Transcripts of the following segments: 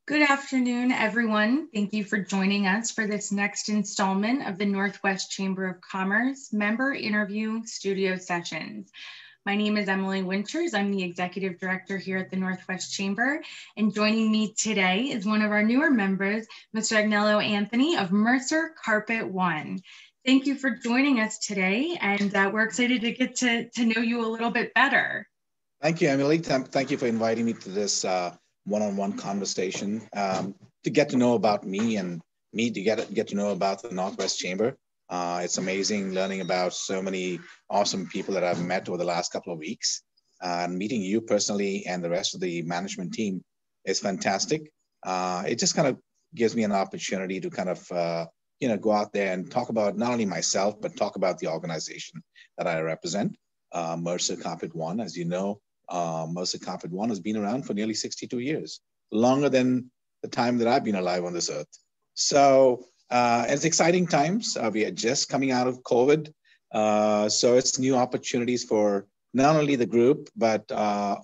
Good afternoon, everyone. Thank you for joining us for this next installment of the Northwest Chamber of Commerce Member Interview Studio Sessions. My name is Emily Winters. I'm the Executive Director here at the Northwest Chamber, and joining me today is one of our newer members, Mr. Agnello Anthony of Mercer Carpet One. Thank you for joining us today, and we're excited to get to know you a little bit better. Thank you, Emily. Thank you for inviting me to this one-on-one conversation to get to know about me and me to get to know about the Northwest Chamber. It's amazing learning about so many awesome people that I've met over the last couple of weeks. And meeting you personally and the rest of the management team is fantastic. It just kind of gives me an opportunity to kind of go out there and talk about not only myself, but talk about the organization that I represent, Mercer Carpet One. As you know, Mercer Carpet One has been around for nearly 62 years, longer than the time that I've been alive on this earth. So it's exciting times. We are just coming out of COVID. So it's new opportunities for not only the group, but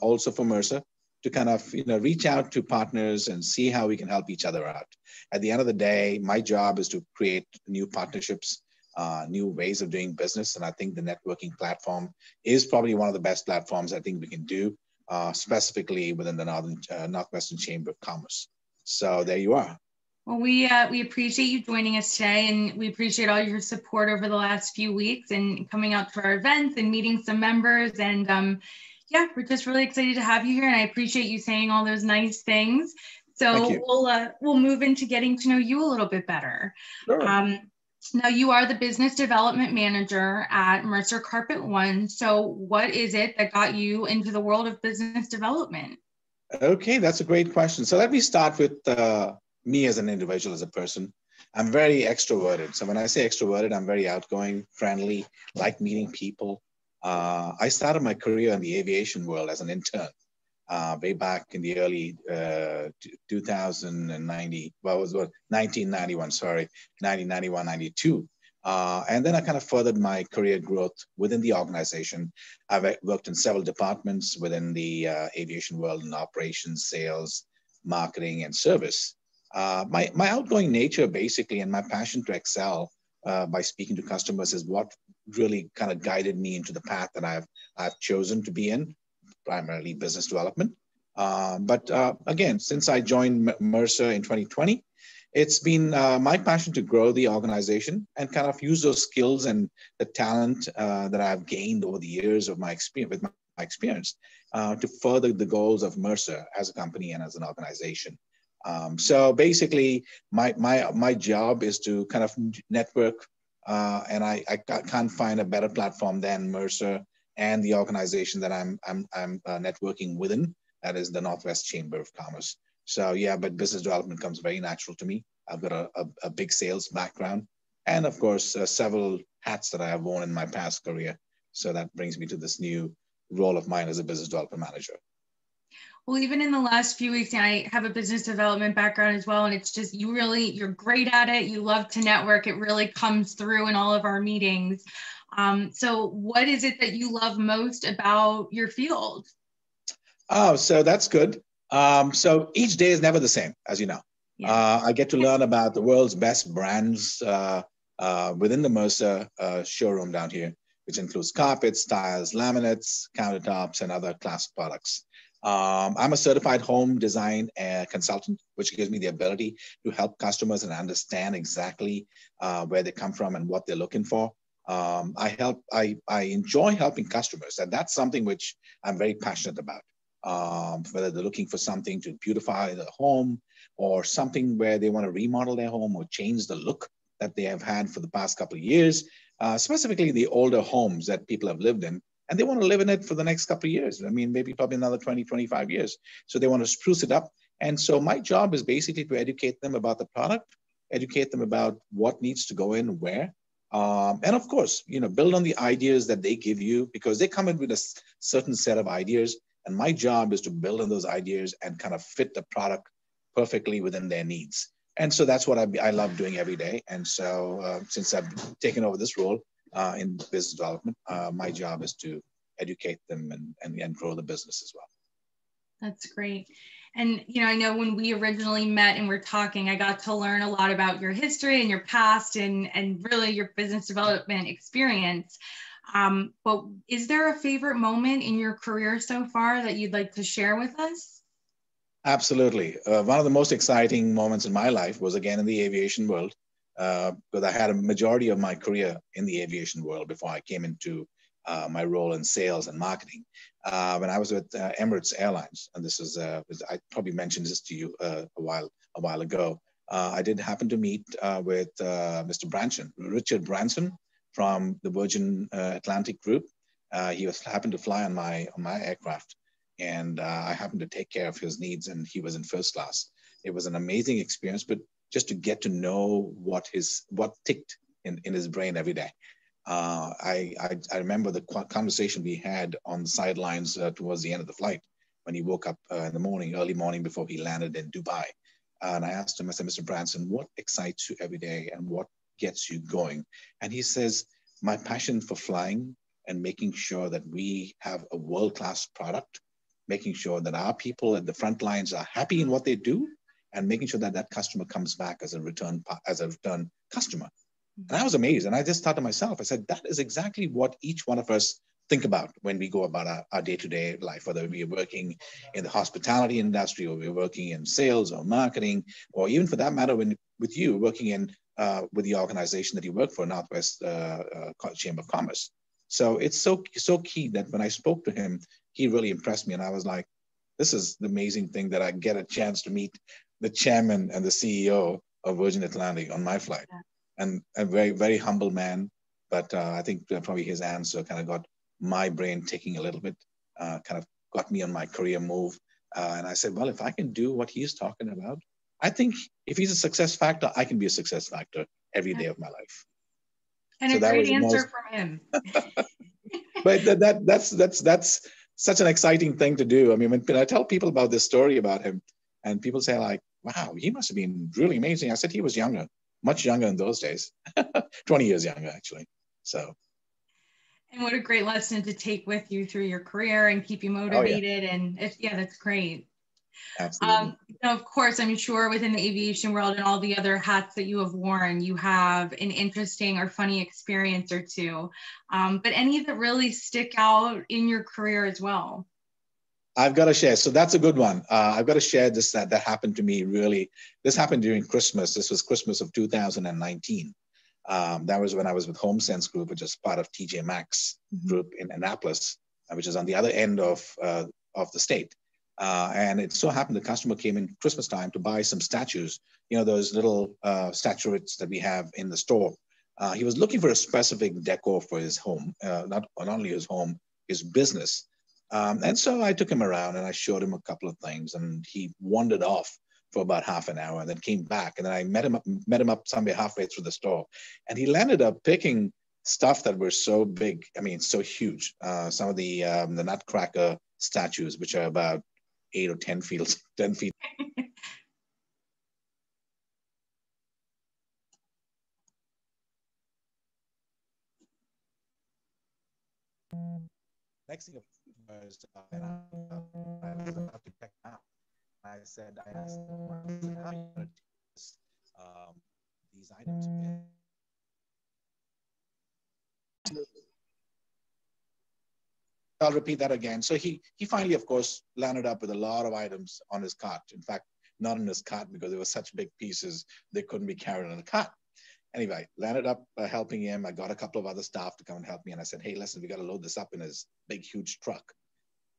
also for Mercer to kind of reach out to partners and see how we can help each other out. At the end of the day, my job is to create new partnerships, new ways of doing business. And I think the networking platform is probably one of the best platforms I think we can do, specifically within the Northwestern Chamber of Commerce. So there you are. Well, we appreciate you joining us today, and we appreciate all your support over the last few weeks and coming out to our events and meeting some members. And yeah, we're just really excited to have you here, and I appreciate you saying all those nice things. So we'll move into getting to know you a little bit better. Sure. Now, you are the business development manager at Mercer Carpet One. So what is it that got you into the world of business development? Okay, that's a great question. So let me start with me as an individual, as a person. I'm very extroverted. So when I say extroverted, I'm very outgoing, friendly, like meeting people. I started my career in the aviation world as an intern way back in the early 1991, 92. And then I kind of furthered my career growth within the organization. I've worked in several departments within the aviation world in operations, sales, marketing, and service. My outgoing nature, basically, and my passion to excel by speaking to customers is what really kind of guided me into the path that I've chosen to be in, primarily business development. But again, since I joined Mercer in 2020, it's been my passion to grow the organization and kind of use those skills and the talent that I've gained over the years of my experience to further the goals of Mercer as a company and as an organization. So basically, my job is to kind of network, and I can't find a better platform than Mercer and the organization that I'm networking within. That is the Northwest Chamber of Commerce. So yeah, but business development comes very natural to me. I've got a big sales background, and of course, several hats that I have worn in my past career. So that brings me to this new role of mine as a business development manager. Well, even in the last few weeks, I have a business development background as well. And it's just, you're great at it. You love to network. It really comes through in all of our meetings. So what is it that you love most about your field? Oh, so that's good. So each day is never the same, as you know. Yeah. I get to learn about the world's best brands within the Mercer showroom down here, which includes carpets, tiles, laminates, countertops, and other class products. I'm a certified home design consultant, which gives me the ability to help customers and understand exactly where they come from and what they're looking for. I enjoy helping customers, and that's something which I'm very passionate about. Whether they're looking for something to beautify the home or something where they want to remodel their home or change the look that they have had for the past couple of years, specifically the older homes that people have lived in. And they want to live in it for the next couple of years. I mean, maybe probably another 20, 25 years. So they want to spruce it up. And so my job is basically to educate them about the product, educate them about what needs to go in where. And of course, build on the ideas that they give you, because they come in with a certain set of ideas. And my job is to build on those ideas and kind of fit the product perfectly within their needs. And so that's what I love doing every day. And so since I've taken over this role, in business development, my job is to educate them and grow the business as well. That's great. And, I know when we originally met and we're talking, I got to learn a lot about your history and your past and really your business development experience. But is there a favorite moment in your career so far that you'd like to share with us? Absolutely. One of the most exciting moments in my life was again in the aviation world, because I had a majority of my career in the aviation world before I came into my role in sales and marketing. When I was with Emirates Airlines, and this is, I probably mentioned this to you a while ago. I did happen to meet with Mr. Branson, Richard Branson from the Virgin Atlantic Group. He happened to fly on my aircraft, and I happened to take care of his needs, and he was in first class. It was an amazing experience, but just to get to know what ticked in his brain every day. I remember the conversation we had on the sidelines towards the end of the flight when he woke up in the morning, early morning before he landed in Dubai. And I asked him, I said, Mr. Branson, what excites you every day and what gets you going? And he says, my passion for flying and making sure that we have a world-class product, making sure that our people at the front lines are happy in what they do, and making sure that that customer comes back as a return customer. And I was amazed. And I just thought to myself, I said, that is exactly what each one of us think about when we go about our day-to-day life, whether we are working in the hospitality industry or we're working in sales or marketing, or even for that matter, with you working in with the organization that you work for, Northwest Chamber of Commerce. So it's so key that when I spoke to him, he really impressed me. And I was like, this is the amazing thing that I get a chance to meet the chairman and the CEO of Virgin Atlantic on my flight. Yeah. And a very, very humble man. But I think probably his answer kind of got my brain ticking a little bit, kind of got me on my career move. And I said, well, if I can do what he's talking about, I think if he's a success factor, I can be a success factor every day of my life. And so a great answer from him. But that's such an exciting thing to do. I mean, when I tell people about this story about him, and people say like, wow, he must have been really amazing. I said he was younger, much younger in those days, 20 years younger, actually. So. And what a great lesson to take with you through your career and keep you motivated. Oh, yeah. And that's great. Absolutely. Now, of course, I'm sure within the aviation world and all the other hats that you have worn, you have an interesting or funny experience or two, but any that really stick out in your career as well? I've got to share. So that's a good one. I've got to share this that happened to me really. This happened during Christmas. This was Christmas of 2019. That was when I was with HomeSense Group, which is part of TJ Maxx Group in Annapolis, which is on the other end of the state. And it so happened the customer came in Christmas time to buy some statues, you know, those little statuettes that we have in the store. He was looking for a specific decor for his home, not only his home, his business. And so I took him around and I showed him a couple of things, and he wandered off for about half an hour and then came back. And then I met him up somewhere halfway through the store, and he landed up picking stuff that were so big. I mean, so huge. Some of the Nutcracker statues, which are about 8 or 10 feet. Next thing was, I was about to check out. I asked him, how are you going to take these items again? I'll repeat that again. So he finally, of course, landed up with a lot of items on his cart. In fact, not in his cart because they were such big pieces, they couldn't be carried on a cart. Anyway, landed up helping him. I got a couple of other staff to come and help me. And I said, hey, listen, we got to load this up in his big, huge truck.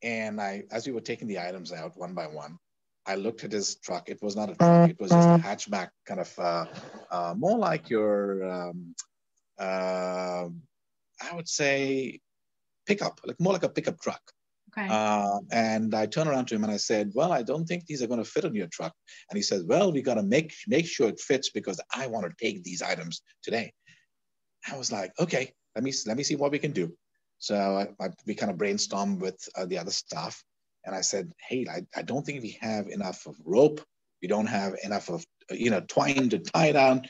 And as we were taking the items out one by one, I looked at his truck. It was not a truck. It was just a hatchback, kind of more like your, I would say, pickup, more like a pickup truck. Okay. And I turned around to him and I said, well, I don't think these are going to fit on your truck. And he said, well, we got to make sure it fits because I want to take these items today. I was like, okay, let me see what we can do. So we kind of brainstormed with the other staff. And I said, hey, I don't think we have enough of rope. We don't have enough of, twine to tie down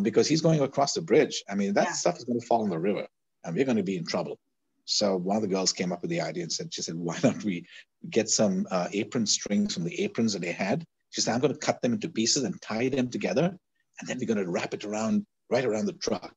because he's going across the bridge. I mean, that stuff is going to fall in the river and we're going to be in trouble. So one of the girls came up with the idea and she said, why don't we get some apron strings from the aprons that they had? She said, I'm going to cut them into pieces and tie them together. And then we're going to wrap it around, right around the truck.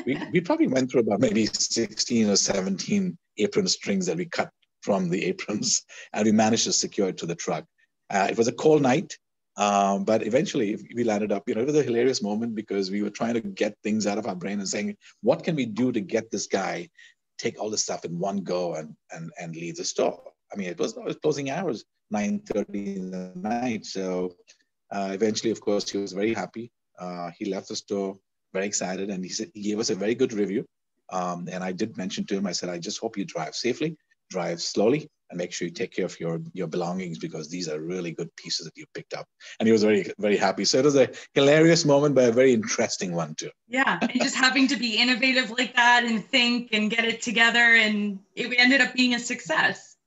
We probably went through about maybe 16 or 17 apron strings that we cut from the aprons, and we managed to secure it to the truck. It was a cold night, but eventually we landed up, it was a hilarious moment because we were trying to get things out of our brain and saying, what can we do to get this guy take all the stuff in one go and leave the store? I mean, it was closing hours, 9:30 in the night. So eventually, of course, he was very happy. He left the store very excited, and he gave us a very good review. And I did mention to him, I said, I just hope you drive safely, drive slowly, and make sure you take care of your belongings, because these are really good pieces that you picked up. And he was very, very happy. So it was a hilarious moment, but a very interesting one too. Yeah, and just having to be innovative like that and think and get it together, and it ended up being a success.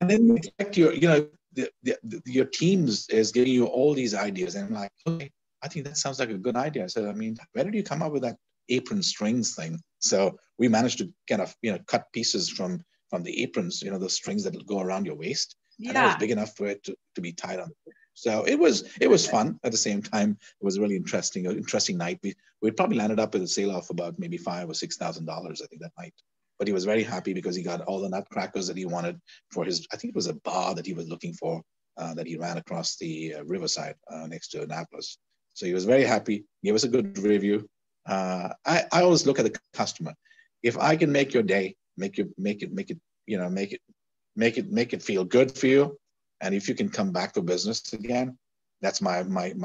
And then you expect your teams is giving you all these ideas, and I'm like, okay, I think that sounds like a good idea. I said, I mean, where did you come up with that apron strings thing? So we managed to kind of, cut pieces from the aprons, the strings that go around your waist. Yeah. And that was big enough for it to be tied on. So it was fun. At the same time, it was really interesting night. We probably landed up with a sale of about maybe $5,000 or $6,000, I think, that night. But he was very happy because he got all the nutcrackers that he wanted for his, I think it was a bar that he was looking for, that he ran across the riverside next to Annapolis. So he was very happy, gave us a good review. I always look at the customer. If I can make your day, make it feel good for you, and if you can come back for business again, that's my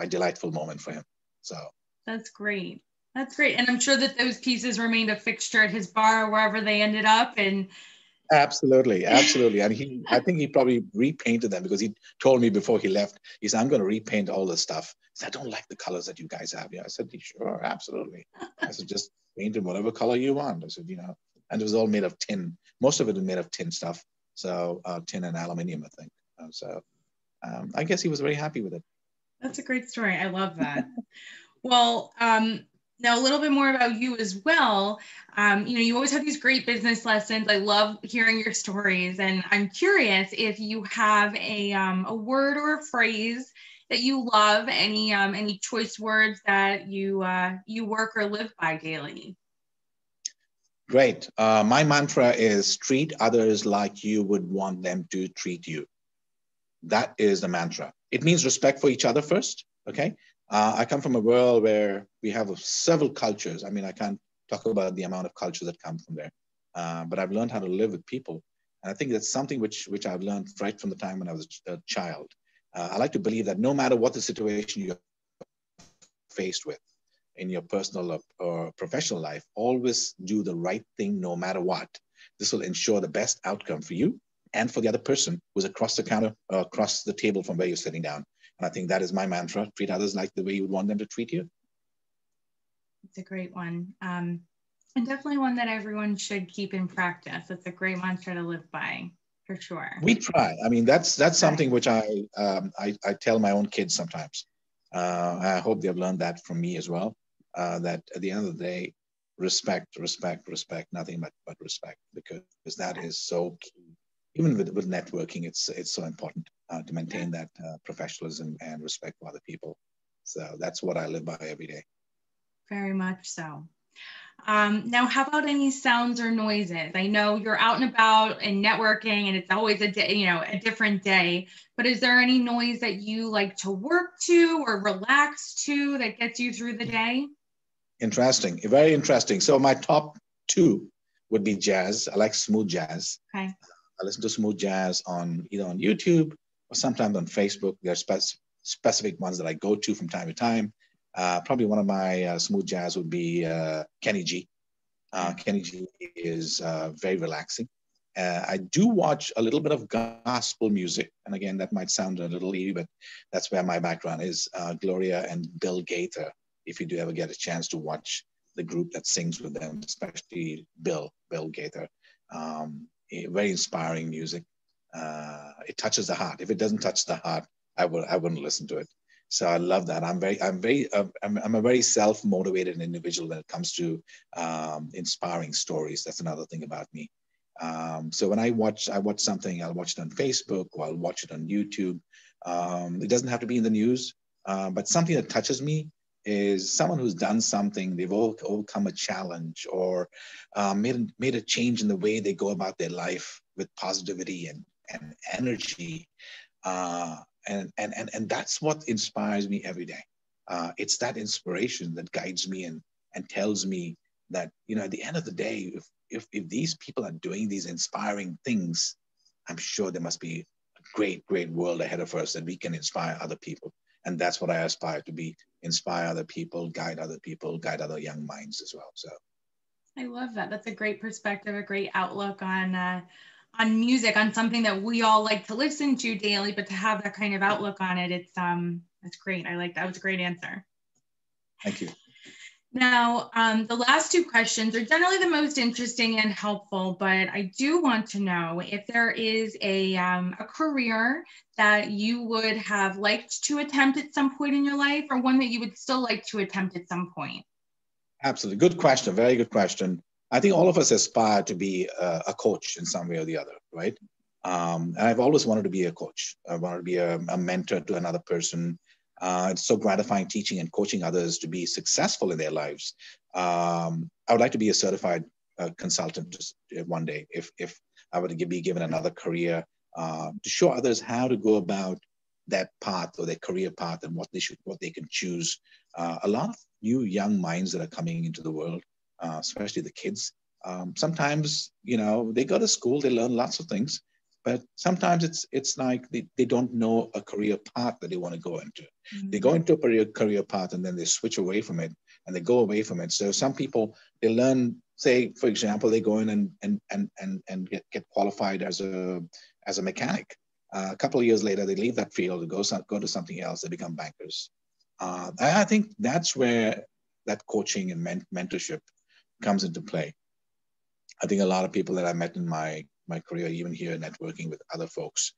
delightful moment for him. So that's great. That's great. And I'm sure that those pieces remained a fixture at his bar, wherever they ended up. And absolutely. And I think he probably repainted them, because he told me before he left, he said, I'm going to repaint all this stuff. He said, I don't like the colors that you guys have. Yeah, I said, sure, absolutely. I said, just paint in whatever color you want. I said, and it was all made of tin. Most of it was made of tin stuff. So tin and aluminum, I think. I guess he was very happy with it. That's a great story. I love that. Well, now a little bit more about you as well. You always have these great business lessons. I love hearing your stories, and I'm curious if you have a word or a phrase that you love. Any choice words that you work or live by daily? Great. My mantra is treat others like you would want them to treat you. That is the mantra. It means respect for each other first. Okay. I come from a world where we have several cultures. I mean, I can't talk about the amount of cultures that come from there, but I've learned how to live with people. And I think that's something which I've learned right from the time when I was a child. I like to believe that no matter what the situation you're faced with in your personal or professional life, always do the right thing no matter what. This will ensure the best outcome for you and for the other person who's across the counter or across the table from where you're sitting down. And I think that is my mantra. Treat others like the way you would want them to treat you. It's a great one. And definitely one that everyone should keep in practice. It's a great mantra to live by, for sure. We try. I mean, that's something which I tell my own kids sometimes. I hope they've learned that from me as well. That at the end of the day, respect, nothing but respect, because that is so key. Even with networking, it's so important to maintain that professionalism and respect for other people. So that's what I live by every day. Very much so. Now, how about any sounds or noises? I know you're out and about and networking, and it's always a day, a different day. But is there any noise that you like to work to or relax to that gets you through the day? Interesting, very interesting. So my top two would be jazz. I like smooth jazz. Okay. I listen to smooth jazz either on YouTube or sometimes on Facebook. There are specific ones that I go to from time to time. Probably one of my smooth jazz would be Kenny G. Kenny G is very relaxing. I do watch a little bit of gospel music. And again, that might sound a little eerie, but that's where my background is. Gloria and Bill Gaither, if you do ever get a chance to watch the group that sings with them, especially Bill Gaither. Very inspiring music. It touches the heart. If it doesn't touch the heart, I wouldn't listen to it. So I love that. I'm a very self-motivated individual when it comes to inspiring stories. That's another thing about me. So when I watch something, I'll watch it on Facebook or I'll watch it on YouTube. It doesn't have to be in the news, but something that touches me is someone who's done something, they've overcome a challenge or made a change in the way they go about their life with positivity and energy. And that's what inspires me every day. It's that inspiration that guides me and tells me that, at the end of the day, if these people are doing these inspiring things, I'm sure there must be a great, great world ahead of us that we can inspire other people. And that's what I aspire to be: inspire other people, guide other young minds as well. So I love that. That's a great perspective, a great outlook on music, on something that we all like to listen to daily, but to have that kind of outlook on it, it's great. I like that. It was a great answer. Thank you. Now, the last two questions are generally the most interesting and helpful, but I do want to know if there is a career that you would have liked to attempt at some point in your life, or one that you would still like to attempt at some point. Absolutely. Good question. Very good question. I think all of us aspire to be a coach in some way or the other, right? And I've always wanted to be a coach. I wanted to be a mentor to another person. It's so gratifying teaching and coaching others to be successful in their lives. I would like to be a certified consultant one day, if I were to be given another career, to show others how to go about that path or their career path and what they can choose. A lot of new young minds that are coming into the world, especially the kids. Sometimes, they go to school, they learn lots of things, but sometimes it's like they don't know a career path that they want to go into. Mm-hmm. They go into a career path and then they switch away from it and they go away from it. So some people, they learn, say, for example, they go in and get qualified as a mechanic. A couple of years later, they leave that field and go to something else. They become bankers. I think that's where that coaching and mentorship comes into play. I think a lot of people that I met in my career, even here networking with other folks,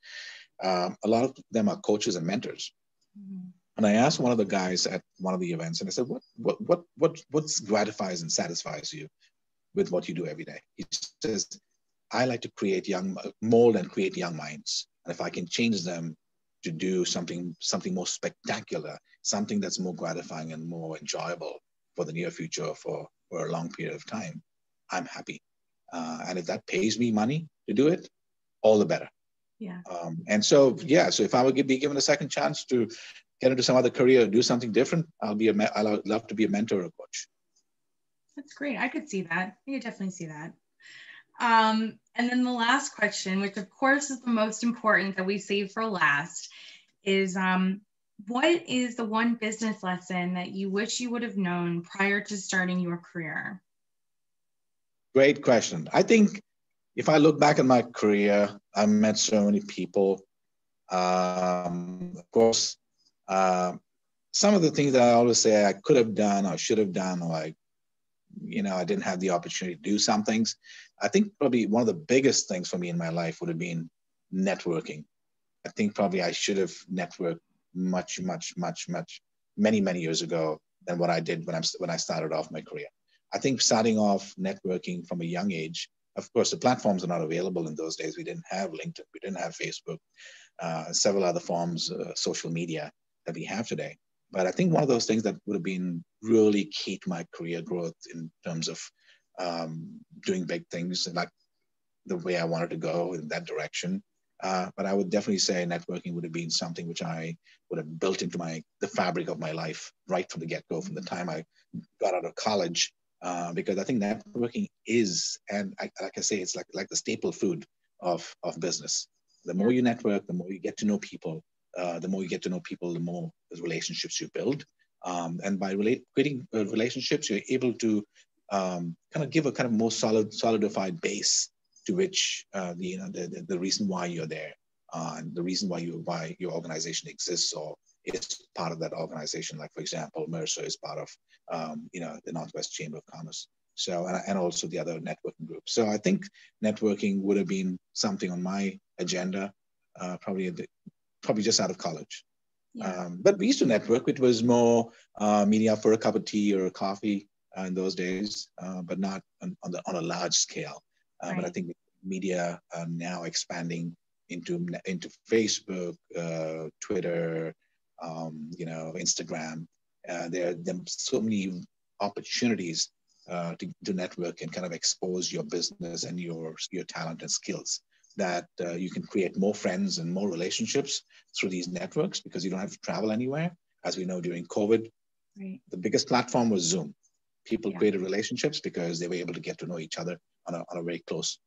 a lot of them are coaches and mentors. Mm-hmm. And I asked one of the guys at one of the events, and I said, what gratifies and satisfies you with what you do every day? He says, I like to mold and create young minds. And if I can change them to do something more spectacular, something that's more gratifying and more enjoyable for the near future, for a long period of time, I'm happy. And if that pays me money to do it, all the better. Yeah. So if I would be given a second chance to get into some other career, do something different, I'll love to be a mentor or a coach. That's great. I could see that. I could definitely see that. And then the last question, which of course is the most important that we save for last, is what is the one business lesson that you wish you would have known prior to starting your career? Great question. I think if I look back at my career, I met so many people. Of course, some of the things that I always say I could have done or should have done, or I didn't have the opportunity to do some things. I think probably one of the biggest things for me in my life would have been networking. I think probably I should have networked much, many, many years ago than what I did when I started off my career. I think starting off networking from a young age, of course, the platforms are not available in those days. We didn't have LinkedIn, we didn't have Facebook, several other forms, social media that we have today. But I think one of those things that would have been really key to my career growth in terms of doing big things, like the way I wanted to go in that direction. But I would definitely say networking would have been something which I would have built into the fabric of my life right from the get-go, from the time I got out of college. Because I think networking is, and like I say, it's like the staple food of business. The more you network, the more you get to know people. The more you get to know people, the more relationships you build. And by creating relationships, you're able to kind of give a kind of more solidified base to which the reason why you're there, and the reason why your organization exists or is part of that organization. Like, for example, Mercer is part of the Northwest Chamber of Commerce. So, and also the other networking groups. So I think networking would have been something on my agenda, probably just out of college. But we used to network. It was more meeting up for a cup of tea or a coffee in those days, but not on a large scale. But I think media are now expanding into Facebook, Twitter, Instagram. There are so many opportunities to network and kind of expose your business and your talent and skills, that you can create more friends and more relationships through these networks because you don't have to travel anywhere. As we know, during COVID, the biggest platform was Zoom. People created relationships because they were able to get to know each other on a very close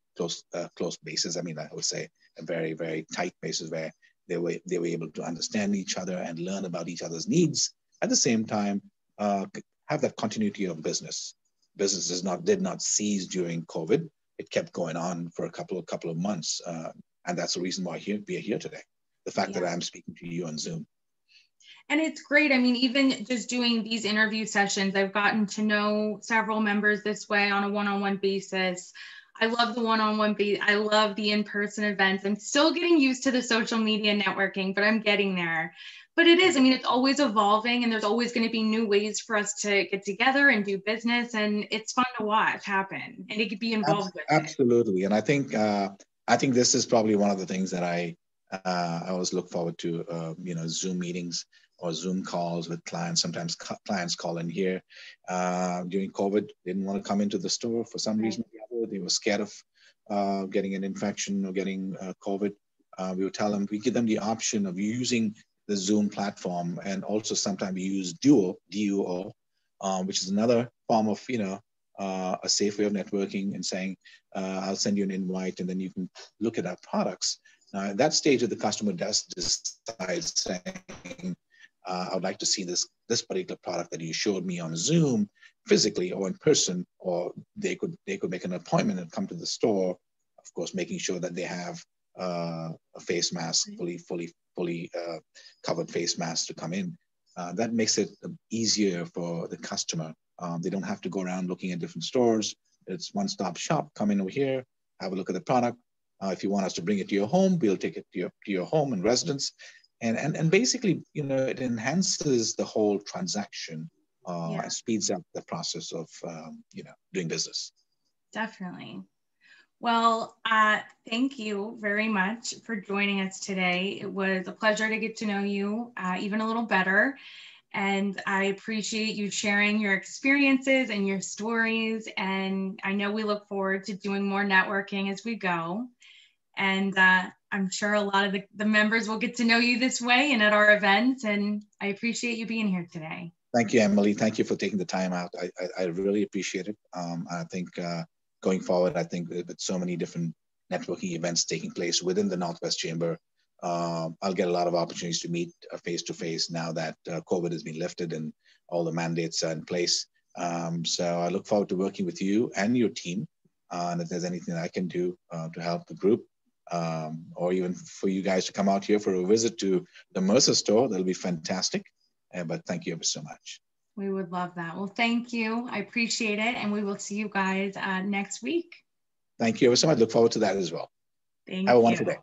basis. I mean, I would say a very, very tight basis where they were able to understand each other and learn about each other's needs. At the same time, have that continuity of business. Business did not cease during COVID. It kept going on for a couple of months. And that's the reason why we are here today. The fact that I'm speaking to you on Zoom. And it's great. I mean, even just doing these interview sessions, I've gotten to know several members this way on a one-on-one basis. I love the one-on-one I love the in-person events. I'm still getting used to the social media networking, but I'm getting there. But it is, I mean, it's always evolving, and there's always going to be new ways for us to get together and do business. And it's fun to watch happen, and it could be involved with absolutely. And I think this is probably one of the things that I always look forward to, Zoom meetings or Zoom calls with clients. Sometimes clients call in here during COVID. They didn't want to come into the store for some reason or the other. They were scared of getting an infection or getting COVID. We would tell them, we give them the option of using the Zoom platform, and also sometimes we use Duo, which is another form of, a safe way of networking and saying, I'll send you an invite and then you can look at our products. Now, at that stage, if the customer does decide saying, I would like to see this particular product that you showed me on Zoom physically or in person, or they could make an appointment and come to the store, of course, making sure that they have a face mask, fully covered face mask to come in. That makes it easier for the customer. They don't have to go around looking at different stores. It's one-stop shop. Come in over here, have a look at the product. If you want us to bring it to your home, we'll take it to your home and residence. And basically, it enhances the whole transaction and speeds up the process of, doing business. Definitely. Well, thank you very much for joining us today. It was a pleasure to get to know you even a little better. And I appreciate you sharing your experiences and your stories. And I know we look forward to doing more networking as we go. And I'm sure a lot of the members will get to know you this way and at our events. And I appreciate you being here today. Thank you, Emily. Thank you for taking the time out. I really appreciate it. I think going forward, I think with so many different networking events taking place within the Northwest Chamber, I'll get a lot of opportunities to meet face-to-face now that COVID has been lifted and all the mandates are in place. So I look forward to working with you and your team. And if there's anything I can do to help the group, or even for you guys to come out here for a visit to the Mercer store, that'll be fantastic. But thank you ever so much. We would love that. Well, thank you. I appreciate it. And we will see you guys next week. Thank you ever so much. Look forward to that as well. Thank you. Have a wonderful day.